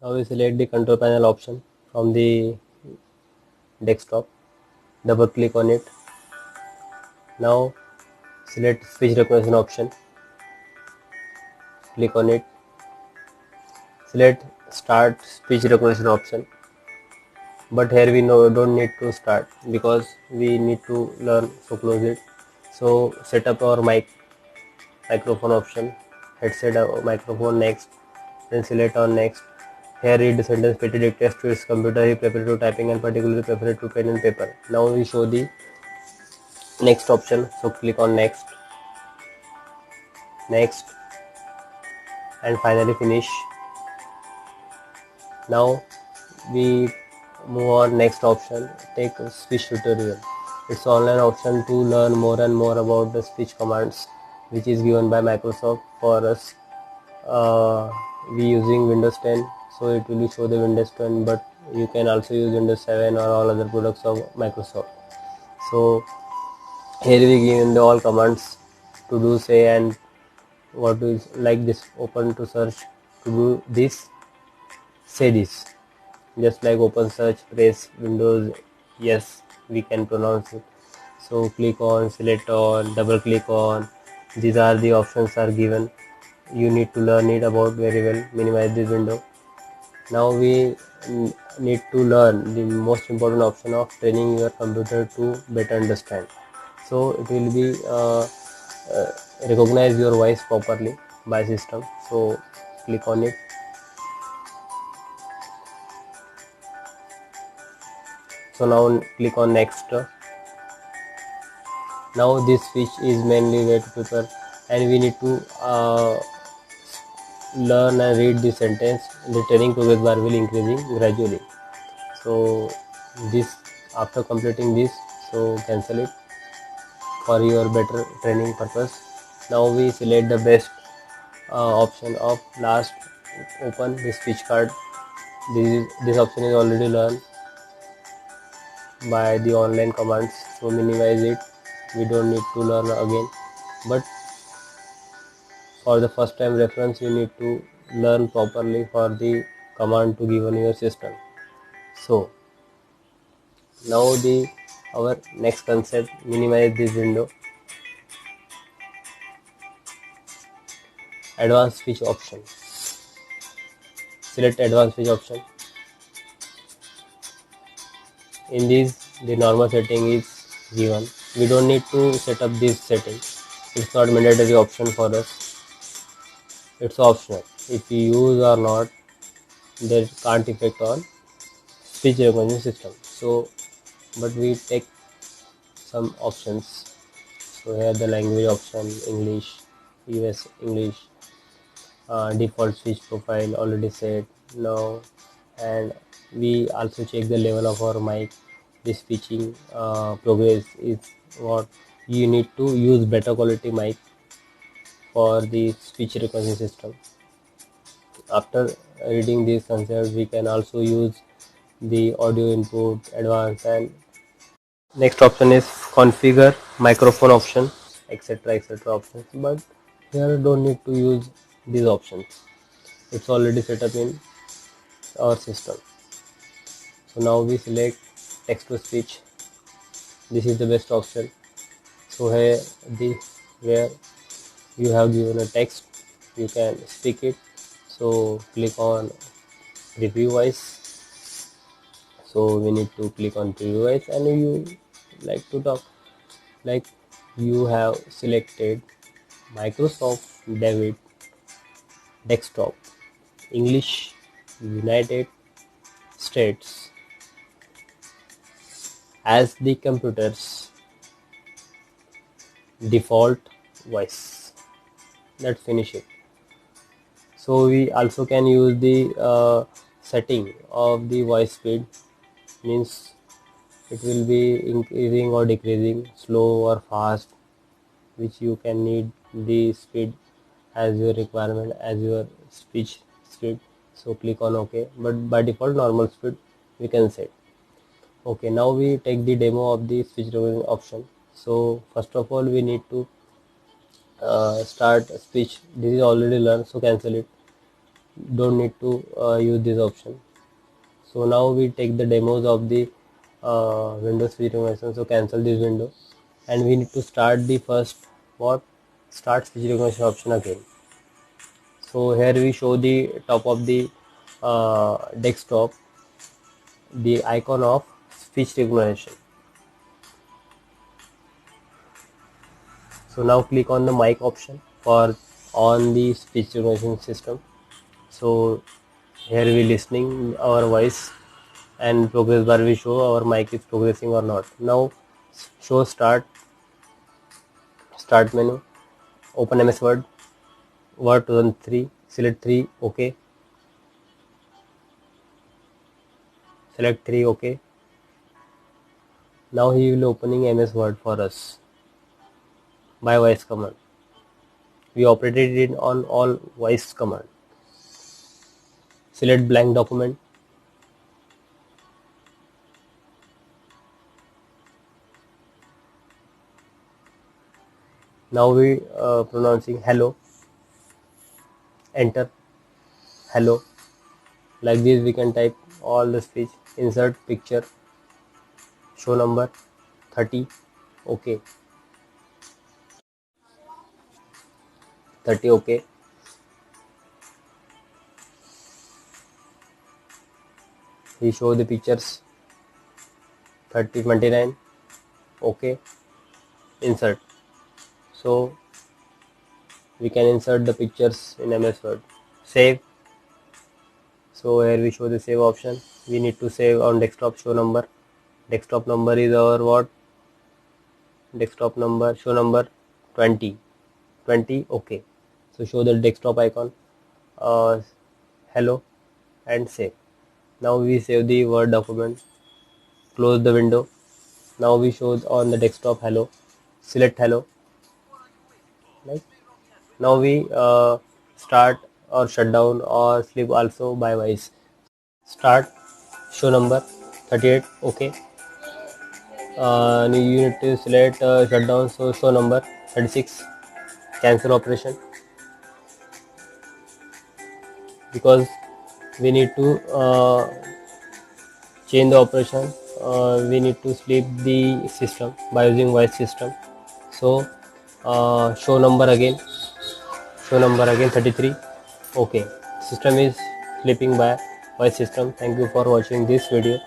Now we select the control panel option from the desktop, double click on it. Now select speech recognition option, click on it, select start speech recognition option, but here we don't need to start because we need to learn, so close it. So set up our microphone option, headset microphone next, then select on next. Here read the sentence, Petty dictates to its computer, he prepared to typing and particularly prepared to pen and paper. Now we show the next option, so click on next, and finally finish. Now we move on next option, take speech tutorial. It's online option to learn more and more about the speech commands which is given by Microsoft for us. We using Windows 10, so it will show the Windows 10, but you can also use Windows 7 or all other products of Microsoft. So here we given the all commands to do, say, and what is like this, open to search, to do this, say this, just like open search, press Windows, yes, we can pronounce it. So click on, select on, double click on, these are the options are given, you need to learn it about very well. Minimize this window. Now we need to learn the most important option of training your computer to better understand. So it will be recognize your voice properly by system. So click on it. So now click on next. Now this switch is mainly way to prepare, and we need to learn and read the sentence. The training progress bar will increasing gradually. So this, after completing this, so cancel it for your better training purpose. Now we select the best option of last, open the speech card. This option is already learned by the online commands, so minimize it, we don't need to learn again, but for the first time reference you need to learn properly for the command to given your system. So now the our next concept, minimize this window, advanced speech option, select advanced speech option. In this the normal setting is given, we don't need to set up this setting, it's not mandatory option for us, it's optional, if you use or not there can't affect on speech recognition system. So but we take some options. So here the language option, English, US English, default speech profile already set now, and we also check the level of our mic, the speaking progress is what, you need to use better quality mic for the speech recognition system. After reading these concepts we can also use the audio input, advanced, and next option is configure microphone option, etc options, but here don't need to use these options, it's already set up in our system. So now we select text to speech, this is the best option. So here the where you have given a text, you can speak it, so click on preview voice. So we need to click on preview voice, and you like to talk, like you have selected Microsoft David desktop, English, United States as the computer's default voice. Let's finish it. So we also can use the setting of the voice speed, means it will be increasing or decreasing, slow or fast, which you can need the speed as your requirement, as your speech speed. So click on OK, but by default normal speed we can set. Okay, now we take the demo of the speech recognition option. So first of all we need to start speech, this is already learned, so cancel it. don't need to use this option. So now we take the demos of the Windows speech recognition. So cancel this window, and we need to start the first start speech recognition option again. So here we show the top of the desktop the icon of speech recognition. So now click on the mic option for on the speech recognition system. So here we listening our voice, and progress bar we show our mic is progressing or not. Now show start menu, open MS Word 2003, select 3, OK, select 3, OK. Now he will opening MS Word for us by voice command. We operated it on all voice command. Select blank document. Now we pronouncing hello. Enter hello. Like this we can type all the speech. Insert picture. Show number 30. OK. 30. OK. He show the pictures 30, 29. OK. Insert. So we can insert the pictures in MS Word. Save. So here we show the save option. We need to save on desktop. Show number. Desktop number is our what? Desktop number, show number 20. OK. So show the desktop icon, hello, and save. Now we save the Word document. Close the window. Now we show on the desktop hello. Select hello. Right. Now we start or shut down or sleep also by voice. Start show number 38. OK. You need to select shut down. So show number 36. Cancel operation, because we need to change the operation. We need to sleep the system by using voice system. So show number again 33. OK. System is sleeping by voice system. Thank you for watching this video.